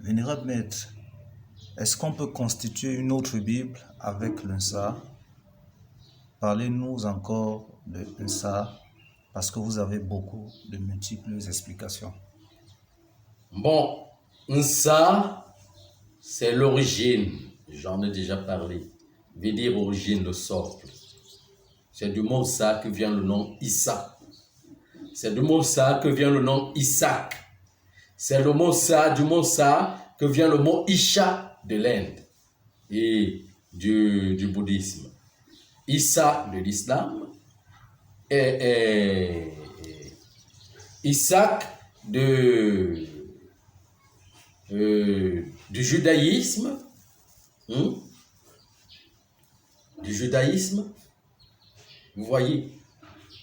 Vénérable Maître, est-ce qu'on peut constituer une autre Bible avec l'UNSA? Parlez-nous encore de l'UNSA parce que vous avez beaucoup de multiples explications. Bon, ça, c'est l'origine. J'en ai déjà parlé. Veut dire origine, le socle. C'est du mot ça que vient le nom Issa. C'est du mot ça que vient le nom Isaac. C'est du mot ça que vient le mot Isha de l'Inde et du bouddhisme. Issa de l'islam et Isaac du judaïsme. Du judaïsme, vous voyez.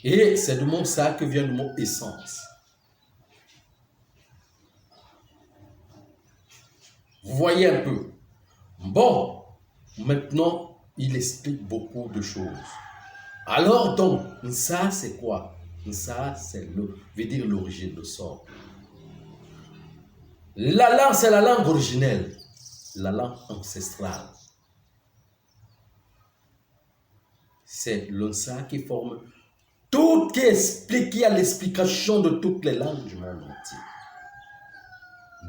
Et c'est du mot ça que vient le mot essence. Vous voyez un peu. Bon, maintenant, il explique beaucoup de choses. Alors donc, ça c'est quoi? Ça c'est veut dire l'origine, le sort. La langue, c'est la langue originelle, la langue ancestrale. C'est le ça qui forme tout, qui explique, qui a l'explication de toutes les langues du monde entier.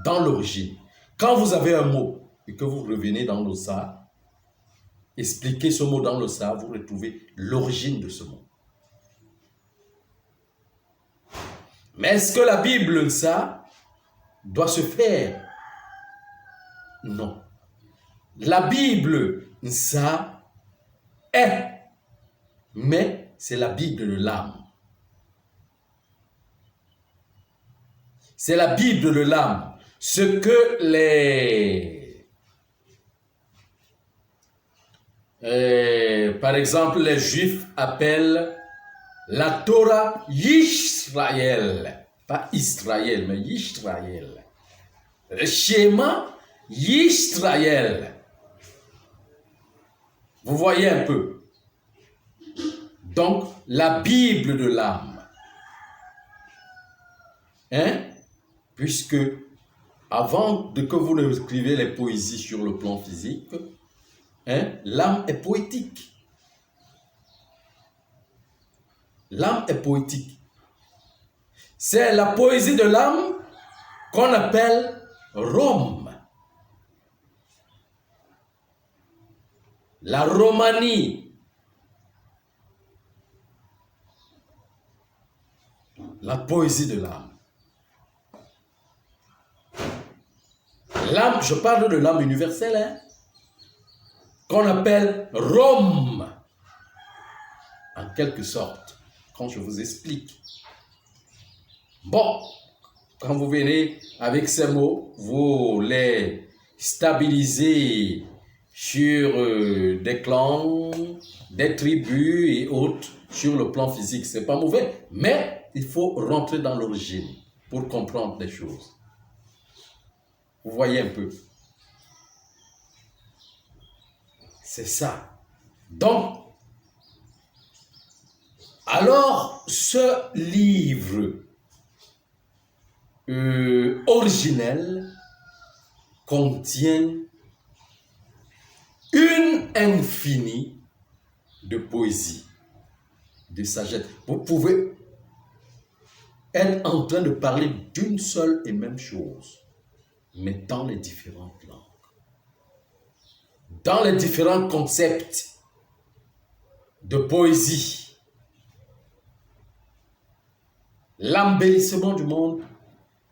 Dans l'origine. Quand vous avez un mot et que vous revenez dans le ça, expliquez ce mot dans le ça, vous retrouvez l'origine de ce mot. Mais est-ce que la Bible, ça, doit se faire? Non. La Bible, ça, est. Mais c'est la Bible de l'âme. C'est la Bible de l'âme. Ce que par exemple, les Juifs appellent la Torah Yisraël. Pas Israël, mais Yisraël. Le schéma Yisraël. Vous voyez un peu. Donc, la Bible de l'âme. Puisque, avant que vous ne écrivez les poésies sur le plan physique, l'âme est poétique. L'âme est poétique. C'est la poésie de l'âme qu'on appelle Rome. La Romanie. La poésie de l'âme. L'âme, je parle de l'âme universelle, qu'on appelle Rome, en quelque sorte, quand je vous explique. Bon, quand vous venez avec ces mots, vous les stabilisez sur des clans, des tribus et autres, sur le plan physique. C'est pas mauvais, mais il faut rentrer dans l'origine pour comprendre les choses. Vous voyez un peu. C'est ça. Donc, alors, ce livre originel contient une infinie de poésie, de sagesse. Vous pouvez être en train de parler d'une seule et même chose, mais dans les différentes langues, dans les différents concepts de poésie. L'embellissement du monde,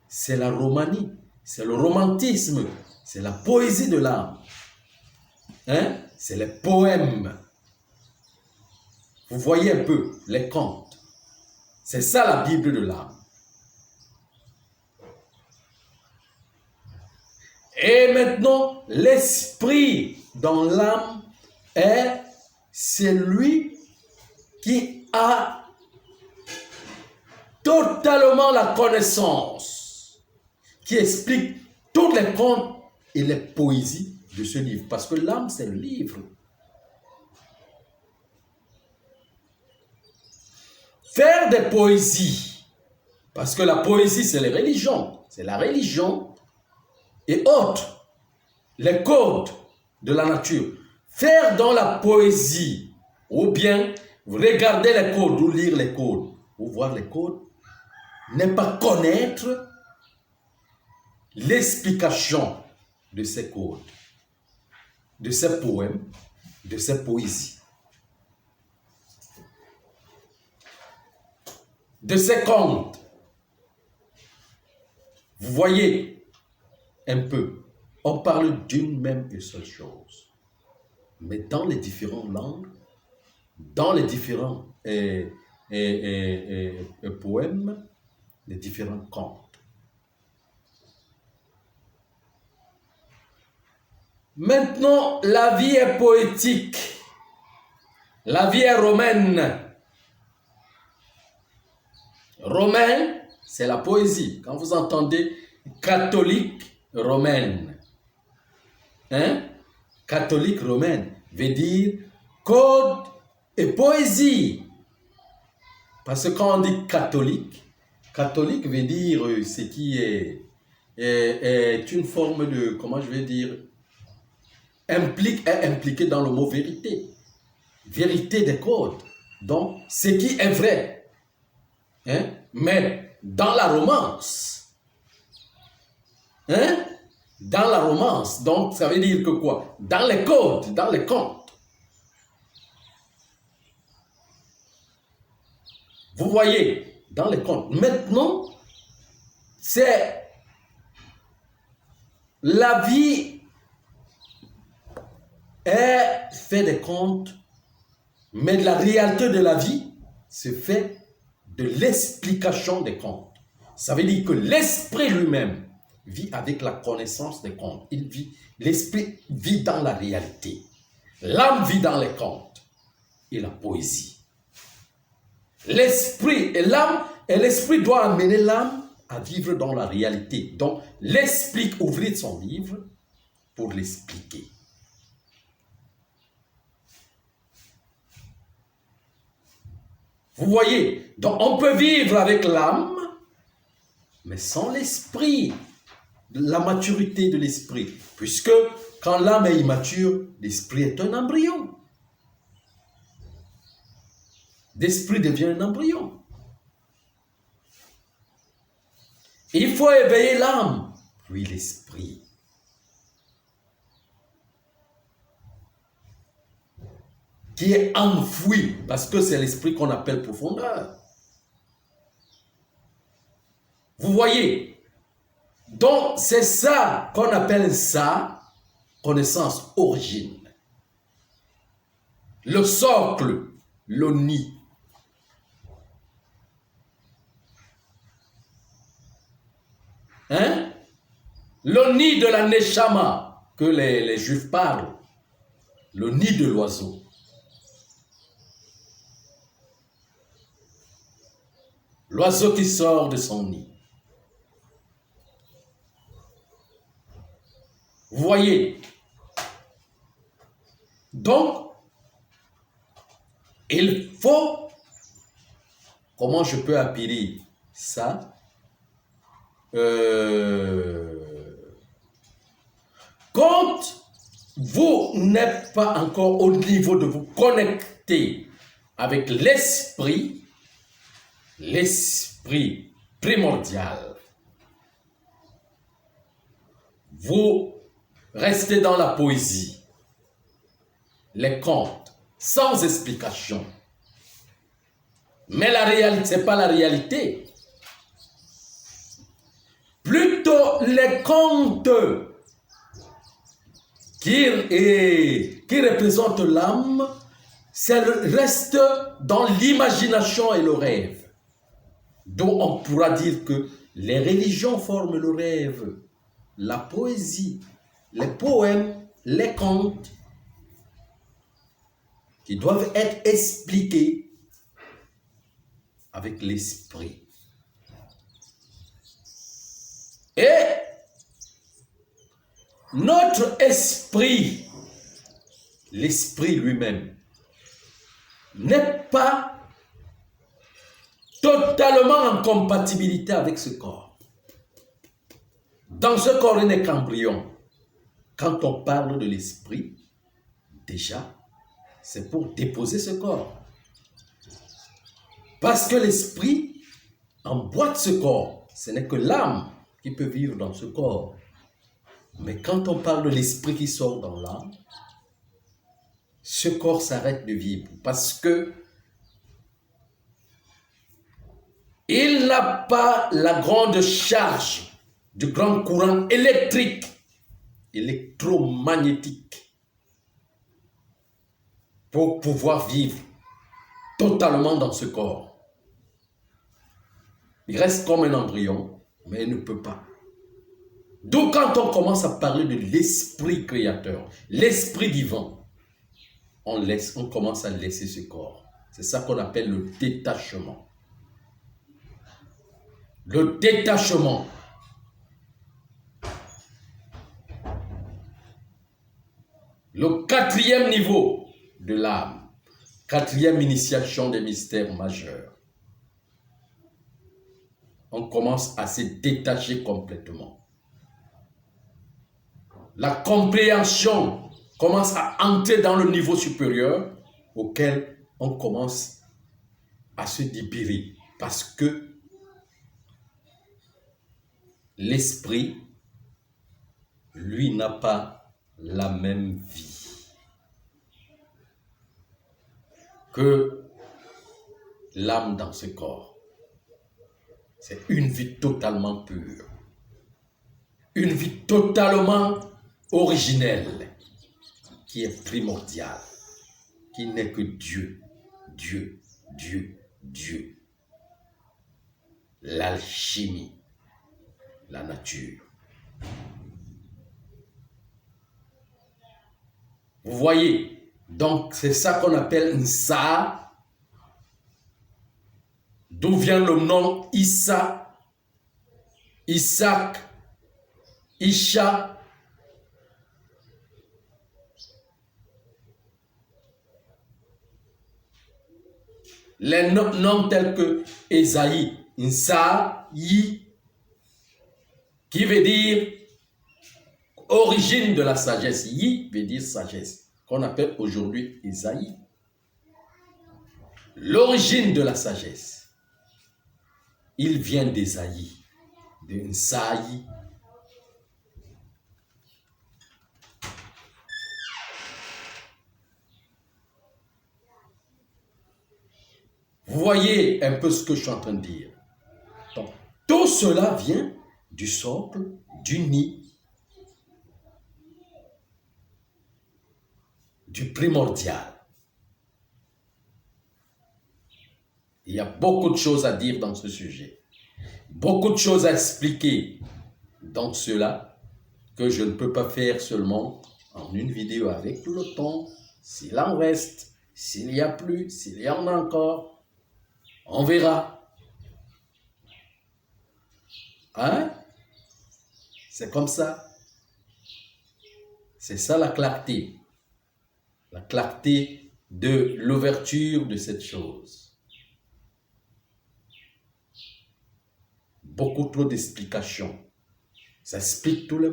c'est la romanie, c'est le romantisme, c'est la poésie de l'âme. C'est les poèmes. Vous voyez un peu les contes. C'est ça la Bible de l'âme. Et maintenant, l'esprit dans l'âme est celui qui a totalement la connaissance, qui explique tous les contes et les poésies de ce livre. Parce que l'âme, c'est le livre. Faire des poésies, parce que la poésie, c'est les religions. C'est la religion et autres, les codes de la nature. Faire dans la poésie, ou bien regarder les codes ou lire les codes, ou voir les codes, n'est pas connaître l'explication de ces codes, de ces poèmes, de ces poésies, de ces contes. Vous voyez un peu, on parle d'une même et seule chose, mais dans les différentes langues, dans les différents poèmes, les différents contes. Maintenant, la vie est poétique. La vie est romaine. Romain, c'est la poésie. Quand vous entendez catholique romaine, catholique romaine veut dire code et poésie. Parce que quand on dit catholique, catholique veut dire ce qui est une forme de, comment je vais dire, est impliqué dans le mot vérité. Vérité des codes. Donc, ce qui est vrai. Mais dans la romance. Dans la romance. Donc, ça veut dire que quoi? Dans les codes, dans les contes. Vous voyez, dans les contes. Maintenant, c'est la vie est fait des contes, mais la réalité de la vie se fait de l'explication des contes. Ça veut dire que l'esprit lui-même vit avec la connaissance des contes. L'esprit vit dans la réalité. L'âme vit dans les contes et la poésie. L'esprit et l'âme, et l'esprit doit amener l'âme à vivre dans la réalité. Donc, l'esprit ouvrir son livre pour l'expliquer. Vous voyez, donc on peut vivre avec l'âme, mais sans l'esprit, la maturité de l'esprit. Puisque quand l'âme est immature, l'esprit est un embryon. L'esprit devient un embryon. Il faut éveiller l'âme, puis l'esprit. Qui est enfoui, parce que c'est l'esprit qu'on appelle profondeur. Vous voyez? Donc, c'est ça qu'on appelle ça, connaissance, origine. Le socle, le nid. Le nid de la Neshama, que les Juifs parlent. Le nid de l'oiseau. L'oiseau qui sort de son nid. Vous voyez? Donc, il faut, comment je peux appeler ça? Quand vous n'êtes pas encore au niveau de vous connecter avec l'esprit primordial, vous restez dans la poésie, les contes, sans explication. Mais la réalité, ce n'est pas la réalité. Plutôt les contes qui représentent l'âme, ça reste dans l'imagination et le rêve. Donc on pourra dire que les religions forment le rêve, la poésie, les poèmes, les contes, qui doivent être expliqués avec l'esprit. Et notre esprit, l'esprit lui-même, n'est pas totalement en compatibilité avec ce corps. Dans ce corps, il n'est qu'embryon. Quand on parle de l'esprit, déjà, c'est pour déposer ce corps. Parce que l'esprit emboîte ce corps. Ce n'est que l'âme qui peut vivre dans ce corps. Mais quand on parle de l'esprit qui sort dans l'âme, ce corps s'arrête de vivre parce que il n'a pas la grande charge du grand courant électrique, électromagnétique, pour pouvoir vivre totalement dans ce corps. Il reste comme un embryon, mais il ne peut pas. Donc quand on commence à parler de l'esprit créateur, l'esprit divin, on commence à laisser ce corps. C'est ça qu'on appelle le détachement. Le détachement. Le quatrième niveau de l'âme. Quatrième initiation des mystères majeurs. On commence à se détacher complètement. La compréhension commence à entrer dans le niveau supérieur auquel on commence à se libérer. Parce que l'esprit, lui, n'a pas la même vie que l'âme dans ce corps. C'est une vie totalement pure. Une vie totalement originelle, qui est primordiale, qui n'est que Dieu, Dieu, Dieu, Dieu. L'alchimie, la nature. Vous voyez, donc c'est ça qu'on appelle Nsa, d'où vient le nom Issa, Isaac, Isha. Les noms tels que Esaïe, Nsa, Yi, qui veut dire origine de la sagesse. Yi veut dire sagesse, qu'on appelle aujourd'hui Esaïe. L'origine de la sagesse, il vient d'Esaïe, de Nsaï. Vous voyez un peu ce que je suis en train de dire. Donc, tout cela vient du socle, du nid, du primordial. Il y a beaucoup de choses à dire dans ce sujet. Beaucoup de choses à expliquer dans cela que je ne peux pas faire seulement en une vidéo avec le temps. S'il en reste, s'il n'y a plus, s'il y en a encore, on verra. Hein? C'est comme ça. C'est ça la clarté. La clarté de l'ouverture de cette chose. Beaucoup trop d'explications. Ça explique tous les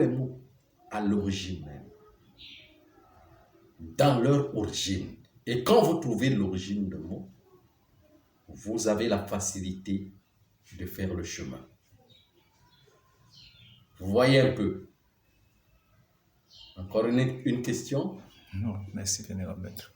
mots à l'origine même. Dans leur origine. Et quand vous trouvez l'origine de mots, vous avez la facilité de faire le chemin. Vous voyez un peu. Encore une question? Non, merci, Vénérable Maître.